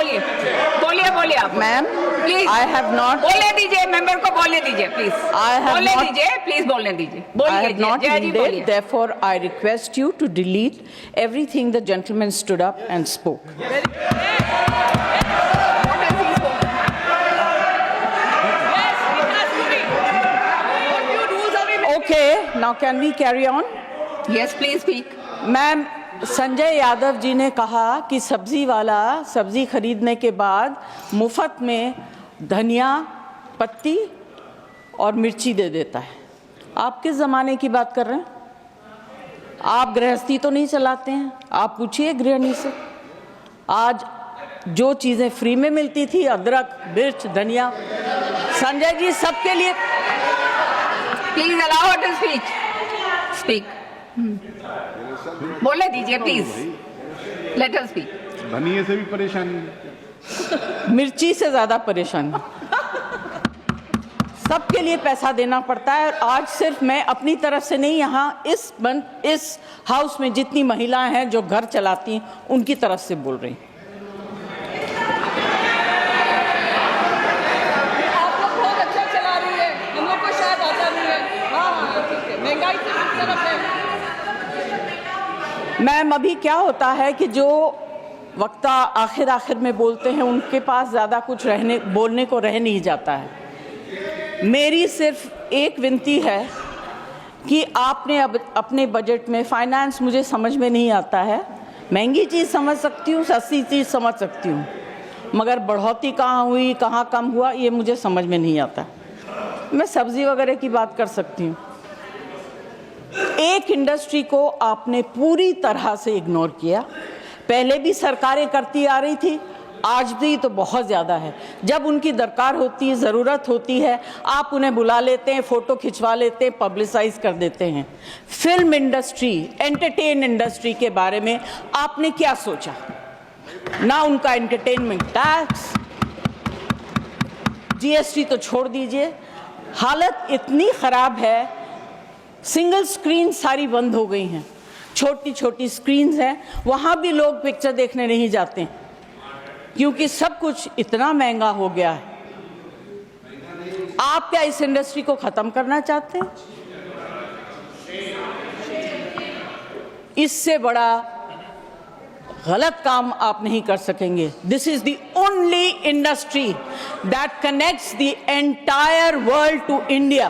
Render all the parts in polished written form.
बोलिए बोलिए बोलिए आप ma'am, please. I have not. बोलने दीजिए, मेंबर को बोलने दीजिए प्लीज। I have बोलने not- दीजिए प्लीज, बोलने दीजिए। I बोलिए have not जय जी yielded, बोलिए। therefore I request you to delete everything the gentleman stood up and spoke. Okay, now can we carry on? Yes please speak. Ma'am, Sanjay Yadav ji ने कहा कि सब्जी वाला सब्जी खरीदने के बाद मुफ्त में धनिया पत्ती और मिर्ची दे देता है। आप किस ज़माने की बात कर रहे हैं? आप गृहस्थी तो नहीं चलाते हैं? आप पूछिए गृहिणी से। आज जो चीज़ें फ्री में मिलती थी, अदरक, मिर्च, धनिया, संजय जी सबके लिए। Please allow her to speak. Speak. बोलने दीजिए प्लीज, लेट अस स्पीक। धनिये से भी परेशान, मिर्ची से ज़्यादा परेशान है। सबके लिए पैसा देना पड़ता है। और आज सिर्फ मैं अपनी तरफ से नहीं, यहाँ इस हाउस में जितनी महिलाएं हैं जो घर चलाती हैं, उनकी तरफ से बोल रही हूँ। आप लोग बहुत अच्छा चला रही है, हम लोग को शायद आता नहीं है। हाँ ठीक है, महंगाई से किस तरफ है? मैम, अभी क्या होता है कि जो वक्ता आखिर में बोलते हैं, उनके पास ज़्यादा कुछ बोलने को रह नहीं जाता है। मेरी सिर्फ एक विनती है कि आपने अब अपने बजट में, फाइनेंस मुझे समझ में नहीं आता है, महंगी चीज़ समझ सकती हूँ, सस्ती चीज़ समझ सकती हूँ, मगर बढ़ोतरी कहाँ हुई, कहाँ कम हुआ, ये मुझे समझ में नहीं आता। मैं सब्ज़ी वगैरह की बात कर सकती हूँ। एक इंडस्ट्री को आपने पूरी तरह से इग्नोर किया। पहले भी सरकारें करती आ रही थी, आज भी तो बहुत ज़्यादा है। जब उनकी दरकार होती है, ज़रूरत होती है, आप उन्हें बुला लेते हैं, फ़ोटो खिंचवा लेते हैं, पब्लिसाइज कर देते हैं। फिल्म इंडस्ट्री, एंटरटेन इंडस्ट्री के बारे में आपने क्या सोचा? ना उनका एंटरटेनमेंट टैक्स, जीएसटी तो छोड़ दीजिए। हालत इतनी ख़राब है, सिंगल स्क्रीन सारी बंद हो गई हैं, छोटी छोटी स्क्रीन्स हैं, वहाँ भी लोग पिक्चर देखने नहीं जाते हैं, क्योंकि सब कुछ इतना महंगा हो गया है। आप क्या इस इंडस्ट्री को ख़त्म करना चाहते हैं? इससे बड़ा गलत काम आप नहीं कर सकेंगे। This is the only industry that connects the entire world to India.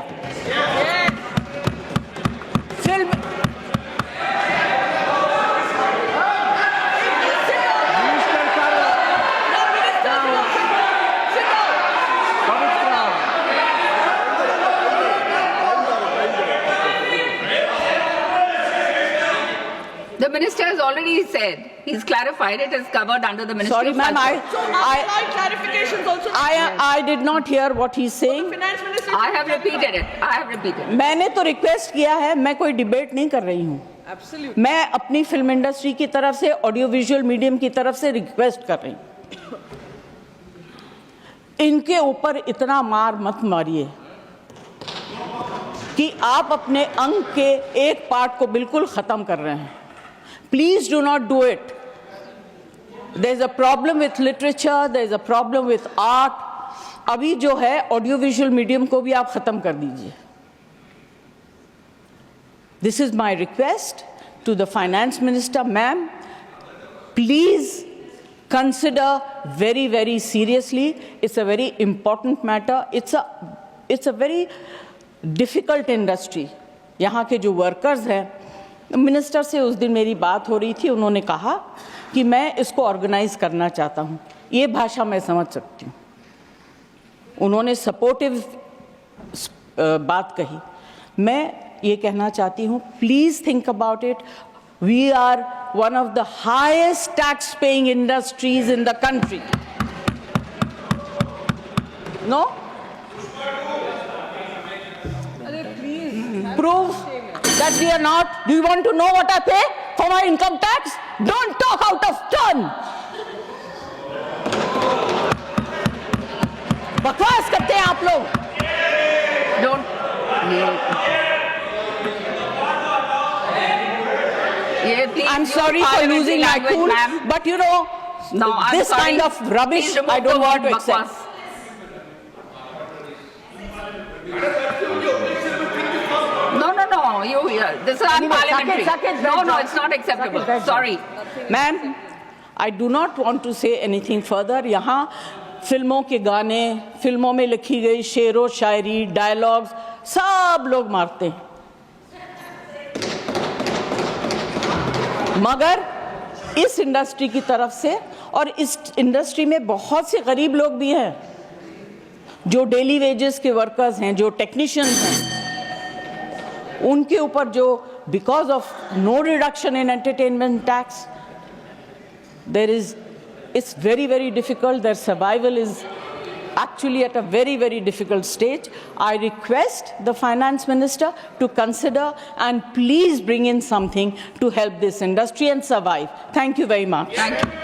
Film The minister has already said, he's clarified, it is covered under the Ministry Sorry, of ma'am, Culture. Clarifications also. I did not hear what he's saying. Finance Minister. I have repeated it. I have repeated. मैंने तो request किया है, मैं कोई debate नहीं कर रही हूँ। Absolutely. मैं अपनी फिल्म इंडस्ट्री की तरफ से, ऑडियो विजुअल मीडियम की तरफ से रिक्वेस्ट कर रही हूँ, इनके ऊपर इतना मार मत मारिए कि आप अपने अंग के एक पार्ट को बिल्कुल ख़त्म कर रहे हैं। Please do not do it. There is a problem with literature, there is a problem with art. अभी जो है ऑडियो विजुअल मीडियम को भी आप ख़त्म कर दीजिए। This is my request to the finance minister. Ma'am, please consider very, very seriously. It's a very important matter. It's a very difficult industry. यहाँ के जो workers हैं, मिनिस्टर से उस दिन मेरी बात हो रही थी, उन्होंने कहा कि मैं इसको ऑर्गेनाइज करना चाहता हूँ। ये भाषा मैं समझ सकती हूँ। उन्होंने सपोर्टिव बात कही। मैं ये कहना चाहती हूँ, please think about it. We are one of the highest tax paying industries in the country. No, prove that we are not. Do you want to know what I pay for my income tax? Don't talk out of turn. बकवास करते हैं आप लोग। Don't. Yeah, please. I'm sorry for losing my cool, but you know, No, I'm this sorry. kind of rubbish Please remove I don't the want word to accept. bakwas. No. This is unparliamentary. Saket, No, it's not acceptable. Saket, Sorry. Ma'am, I do not want to say anything further. यहाँ फिल्मों के गाने, फिल्मों में लिखी गई शेरो शायरी, dialogues सब लोग मारते हैं, मगर इस इंडस्ट्री की तरफ से, और इस इंडस्ट्री में बहुत से गरीब लोग भी हैं जो डेली वेजेस के वर्कर्स हैं, जो टेक्नीशियंस हैं, उनके ऊपर जो because of no reduction in entertainment tax it's very, very difficult. Their survival is actually at a very, very difficult stage. I request the finance minister to consider and please bring in something to help this industry and survive. Thank you very much. Thank you.